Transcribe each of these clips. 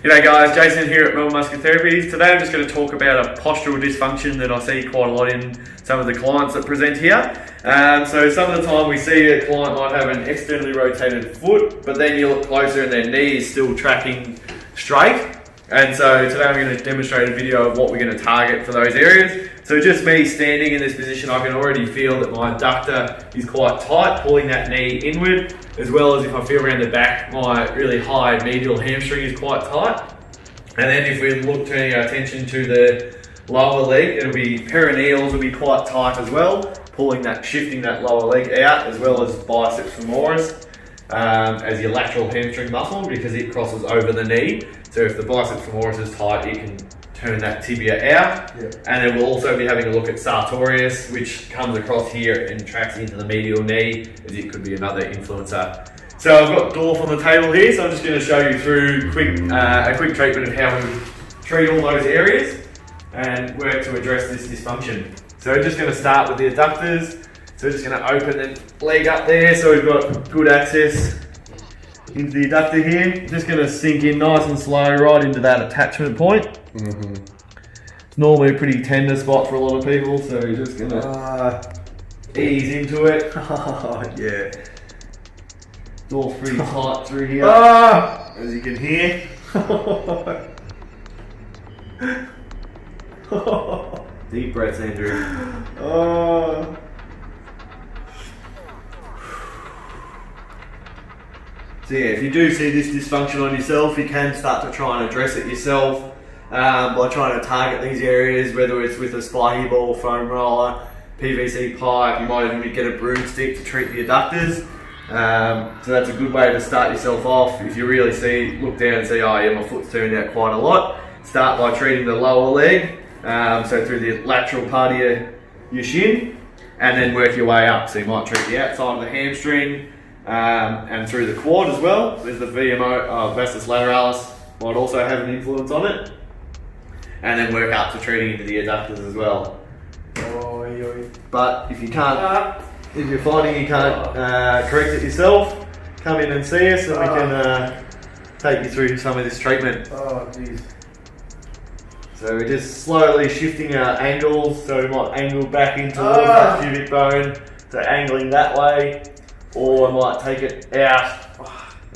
G'day guys, Jason here at Muscular Therapies. Today I'm just going to talk about a postural dysfunction that I see quite a lot in some of the clients that present here. So some of the time we see a client might have an externally rotated foot, but then you look closer and their knee is still tracking straight. And so today I'm going to demonstrate a video of what we're going to target for those areas. So just me standing in this position, I can already feel that my adductor is quite tight, pulling that knee inward, as well as if I feel around the back, my really high medial hamstring is quite tight. And then if we look, turning our attention to the lower leg, it'll be perineals will be quite tight as well, pulling that, shifting that lower leg out, as well as biceps femoris as your lateral hamstring muscle, because it crosses over the knee. So if the biceps femoris is tight, it can turn that tibia out. Yeah. And then we'll also be having a look at Sartorius, which comes across here and tracks into the medial knee, as it could be another influencer. So I've got Dorf on the table here, so I'm just going to show you through a quick treatment of how we treat all those areas and work to address this dysfunction. So we're just going to start with the adductors. So we're just going to open the leg up there, so we've got good access into the adductor here. Just going to sink in nice and slow right into that attachment point. It's normally a pretty tender spot for a lot of people, so we're just going to ease into it. Yeah. It's all pretty tight through here, as you can hear. Deep breaths, Andrew. So yeah, if you do see this dysfunction on yourself, you can start to try and address it yourself by trying to target these areas, whether it's with a spiky ball, foam roller, PVC pipe. You might even get a broomstick to treat the adductors. So that's a good way to start yourself off. If you really look down and see, oh yeah, my foot's turned out quite a lot, start by treating the lower leg, so through the lateral part of your shin, and then work your way up. So you might treat the outside of the hamstring, and through the quad as well. There's the vastus lateralis, might also have an influence on it, and then work up to treating into the adductors as well. But if you can't, if you're finding you can't correct it yourself, come in and see us and we can take you through some of this treatment. Oh, jeez. So we're just slowly shifting our angles, so we might angle back into that pubic bone, so angling that way, or I might take it out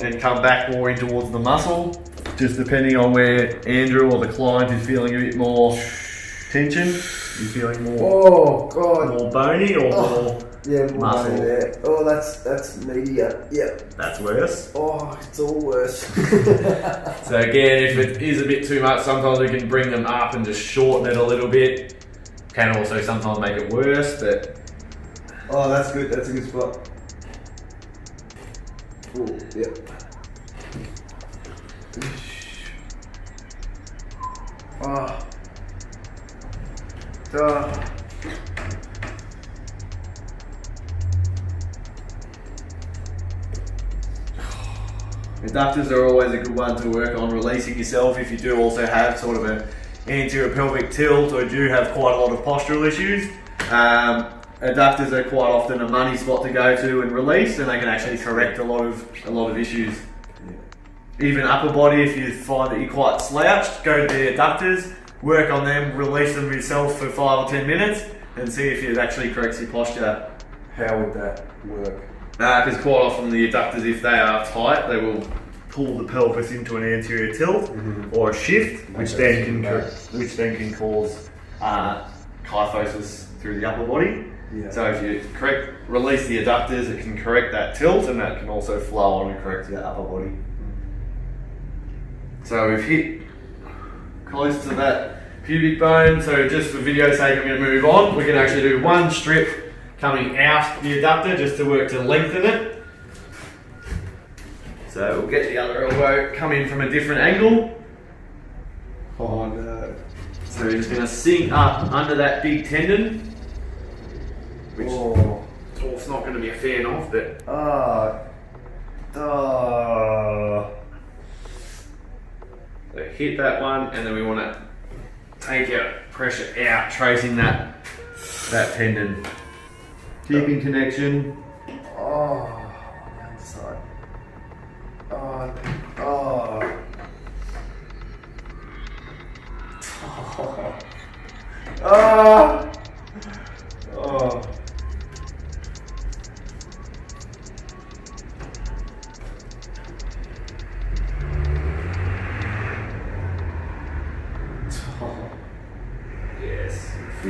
and come back more in towards the muscle, just depending on where Andrew or the client is feeling a bit more tension. You feeling more, more bony or more muscle? Bony there. Oh, that's media. Yep. That's worse. Oh, it's all worse. So again, if it is a bit too much, sometimes we can bring them up and just shorten it a little bit. Can also sometimes make it worse, but... Oh, that's good. That's a good spot. Ooh, yep. Oh. Adductors are always a good one to work on releasing yourself if you do also have sort of an anterior pelvic tilt or do have quite a lot of postural issues. Adductors are quite often a money spot to go to and release, and they can actually correct a lot of issues. Even upper body, if you find that you're quite slouched, go to the adductors, work on them, release them yourself for 5 or 10 minutes, and see if it actually corrects your posture. How would that work? Because quite often the adductors, if they are tight, they will pull the pelvis into an anterior tilt or a shift, which then can cause kyphosis through the upper body. Yeah. So if you release the adductors, it can correct that tilt, and that can also flow on and correct your upper body. So we've hit close to that pubic bone, so just for video's sake I'm going to move on. We can actually do one strip coming out the adductor just to work to lengthen it. So we'll get the other elbow, come in from a different angle. Oh no. So we're just going to sink up under that big tendon, which Dorf's not going to be a fan of, but... So hit that one, and then we want to take our pressure out, tracing that tendon. Keeping connection. Oh, on the other side. Oh.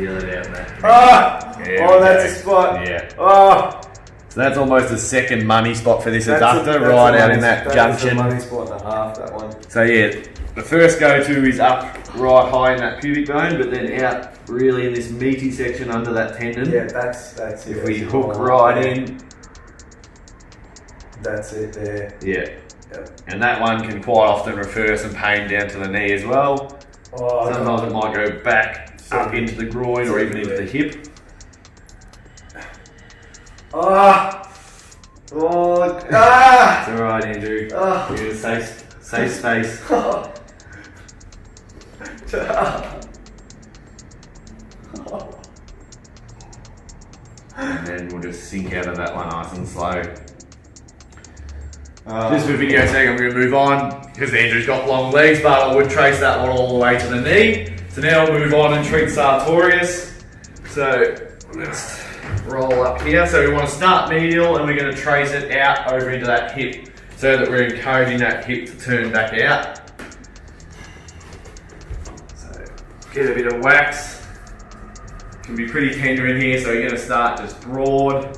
feel it out in that. Ah! Oh, that's a spot. Yeah. Oh! So that's almost a second money spot for this That's adductor, a right out money- in that That's junction. a money spot and a half, that one. So yeah, the first go-to is up right high in that pubic bone, but then out really in this meaty section under that tendon. Yeah, that's it. If we hook right in, That's it there. yeah. Yep. And that one can quite often refer some pain down to the knee as well. Oh, Sometimes it might go back up into the groin or even into the hip. Ah! Oh, ah! It's alright, Andrew. Ah! You're in a safe space. And then we'll just sink out of that one nice and slow. Just for video sake, I'm going to move on because Andrew's got long legs, but I would trace that one all the way to the knee. So now we'll move on and treat Sartorius. So let's roll up here. So we want to start medial and we're going to trace it out over into that hip so that we're encouraging that hip to turn back out. So get a bit of wax. Can be pretty tender in here, so you're going to start just broad.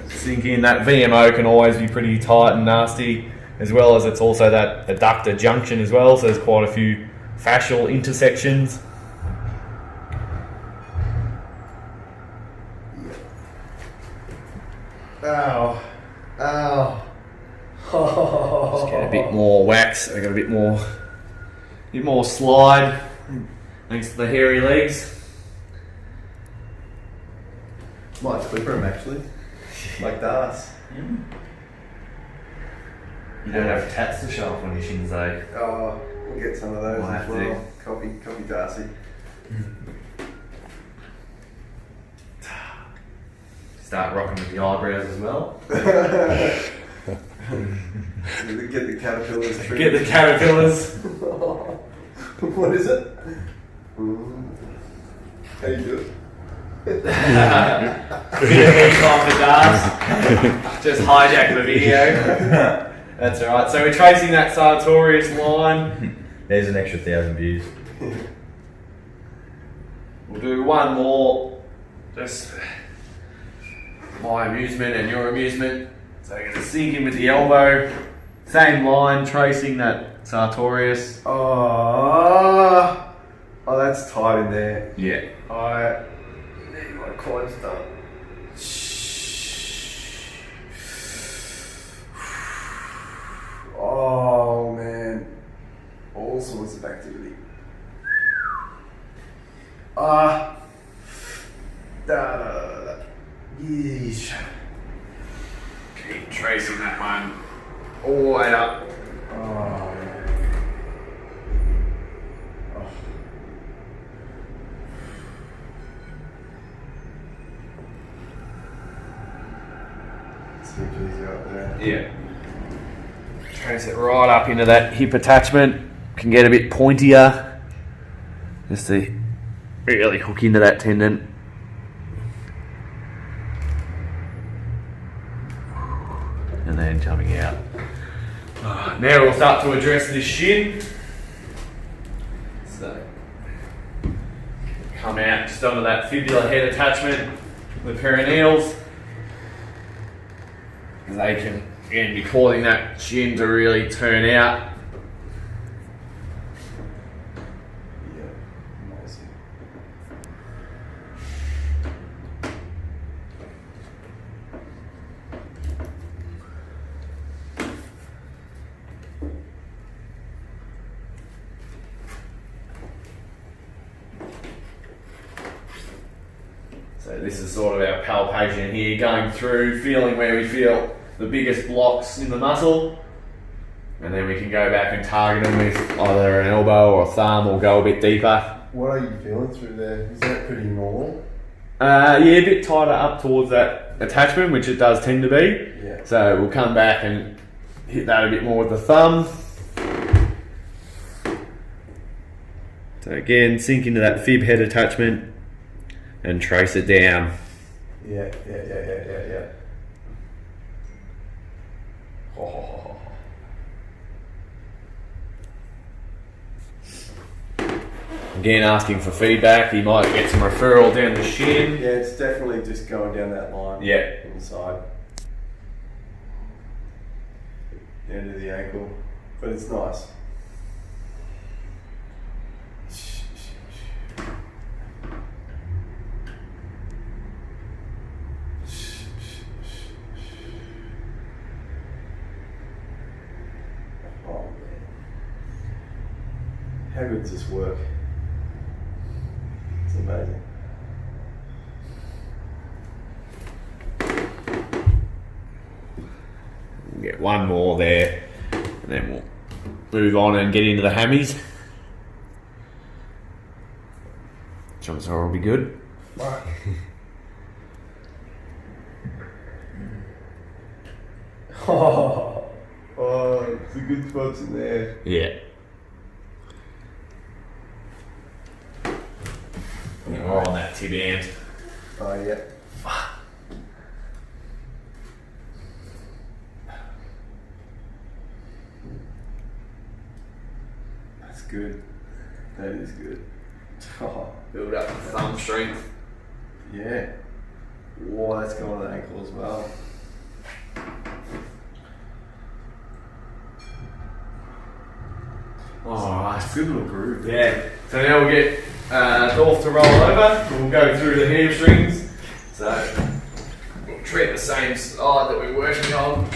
Sink in. That VMO can always be pretty tight and nasty, as well as it's also that adductor junction as well, so there's quite a few fascial intersections. Ow. Ow. Just get a bit more wax. I got a bit more slide thanks to the hairy legs. Might clipper him actually. Like that. You don't have tats to show off on your shins though. Oh, we'll get some of those Might as have well. Copy Darcy. Start rocking with the eyebrows as well. Get the caterpillars. Get the caterpillars. What is it? How you do it? Bit of heat off the dance. Just hijack the video. That's alright. So we're tracing that Sartorius line. There's an extra 1,000 views. We'll do one more. Just my amusement and your amusement. So you're going to sink in with the elbow. Same line, tracing that Sartorius. Oh, that's tight in there. Yeah. I need my quads done. Oh man, all sorts of activity. Yeesh. Keep tracing that one all the way up. Oh. Yeah. Trace it right up into that hip attachment. Can get a bit pointier. Just to really hook into that tendon. And then coming out. Now we'll start to address this shin. So come out just onto that fibular head attachment, the perineals. They can again be causing that shin to really turn out. Yeah, amazing. So this is sort of our palpation here, going through, feeling where we feel the biggest blocks in the muscle, and then we can go back and target them with either an elbow or a thumb or go a bit deeper. What are you feeling through there? Is that pretty normal? Yeah, a bit tighter up towards that attachment, which it does tend to be. Yeah. So we'll come back and hit that a bit more with the thumb. So again, sink into that fib head attachment and trace it down. Yeah. Again, asking for feedback. He might get some referral down the shin. Yeah, it's definitely just going down that line. Yeah. Inside. Down to the ankle. But it's nice. Oh man. How good does this work? It's amazing. Get one more there, and then we'll move on and get into the hammies. I'm sure it'll be good. Right. Oh, it's a good spots in there. Yeah. We're on that Tibial. Oh yeah. That's good. That is good. Oh, Build up the thumb strength. yeah. Whoa, that's going on the ankle as well. Alright. It's a good little groove. Yeah. So now we'll get Dorf to roll over. We'll go through the hamstrings. So we'll treat the same side that we're working on.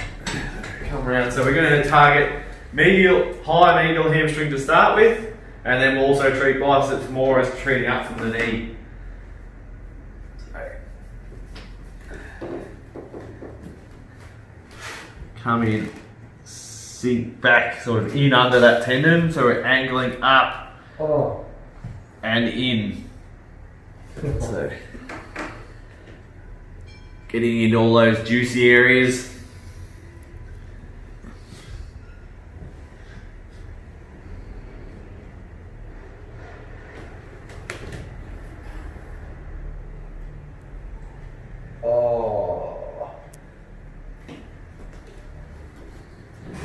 Come around. So we're going to target high medial hamstring to start with. And then we'll also treat biceps femoris treating up from the knee. Come in, sink back sort of in under that tendon, so we're angling up and in. So getting into all those juicy areas.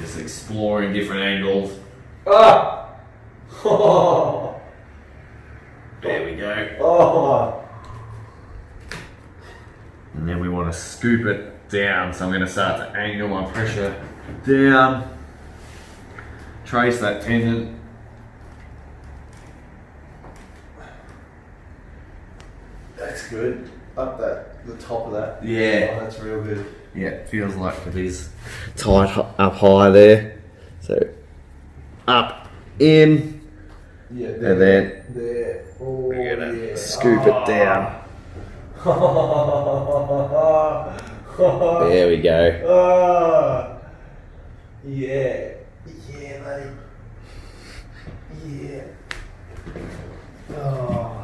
Just exploring different angles. There we go. And then we want to scoop it down. So I'm going to start to angle my pressure down. Trace that tendon. That's good. Up the top of that. Yeah. Oh, that's real good. Yeah, it feels like it is tight up high there. So up, in, Yeah. and then there. Oh, we're gonna yeah. scoop it down. There we go. Yeah. Yeah, buddy. Yeah. Oh.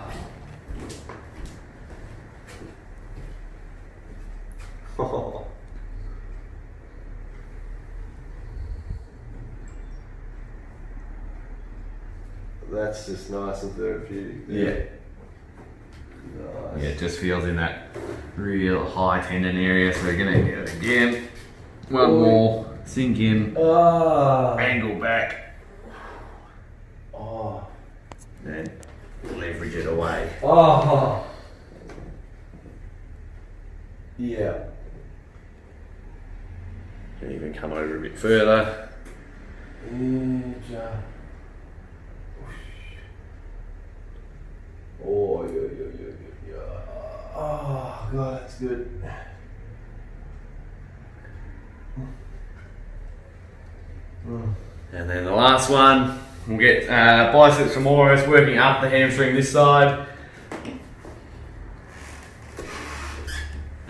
That's just nice and therapeutic. Yeah. Nice. Yeah, it just feels in that real high tendon area. So we're gonna get it again. One more. Sink in. Angle back. Oh. Then leverage it away. Oh. Yeah. And even come over a bit further. Oh, yeah. Oh, God, that's good. And then the last one, we'll get biceps femoris working up the hamstring this side.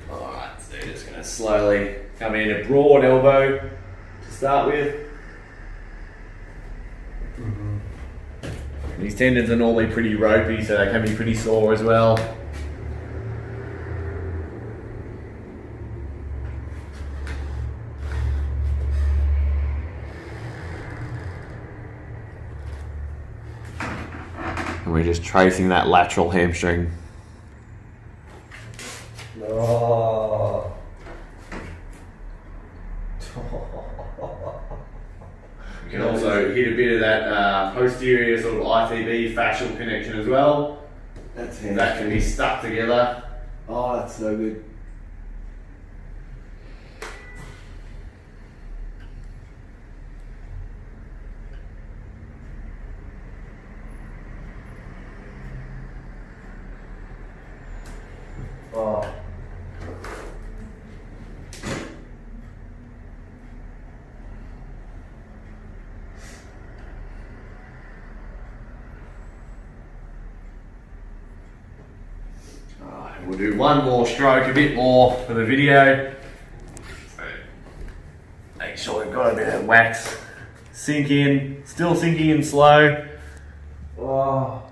Alright, so just going to slowly come in a broad elbow to start with. These tendons are normally pretty ropey, so they can be pretty sore as well. And we're just tracing that lateral hamstring. Oh. We can also also hit a bit of that posterior sort of ITB fascial connection as well. That's handy. That can be stuck together. Oh, that's so good. Oh. We'll do one more stroke, a bit more for the video. So make sure we've got a bit of wax sink in, still sinking in slow. Oh.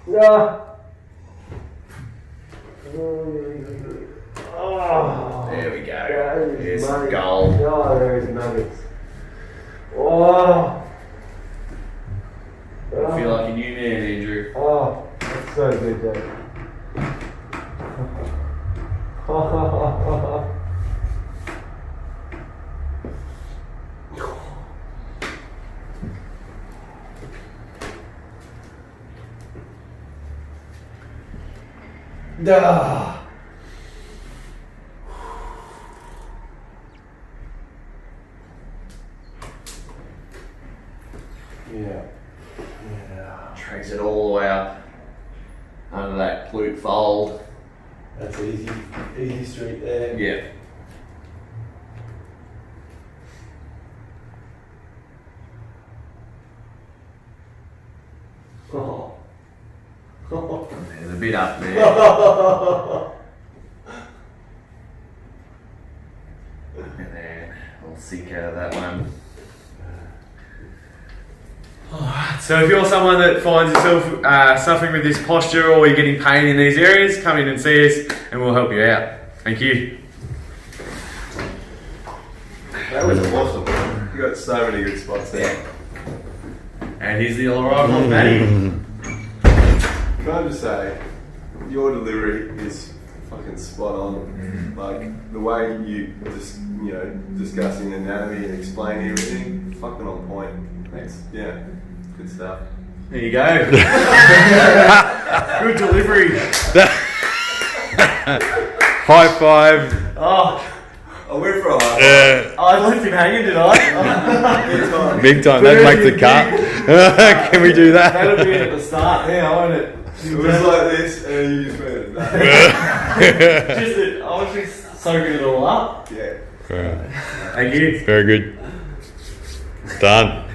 Yeah. Oh. There we go. There's There's some money. gold. Oh, there's nuggets. Oh. I feel like a new man, Andrew. Oh, that's so good, Dave. Duh. Yeah. Yeah. Trace it all the way up under that glute fold. That's easy. Easy street there. Yeah. Oh. There's a bit up there. And then we'll sink out of that one. Alright, so if you're someone that finds yourself suffering with this posture or you're getting pain in these areas, come in and see us and we'll help you out. Thank you. That was awesome. You got so many good spots there. And here's the arrival of Matty. Can I just say, your delivery is fucking spot on. Like the way you just discussing anatomy and explaining everything, fucking on point. Thanks. Yeah, good stuff. There you go. Good delivery. High five. Oh, I went for a high. I left him hanging, did I? Big time. That makes the cut. Can we do that? That'll be at the start there, won't it? It was like this, and you just went. I was just soaking it all up. Yeah. Right. Thank you. Very good. Done.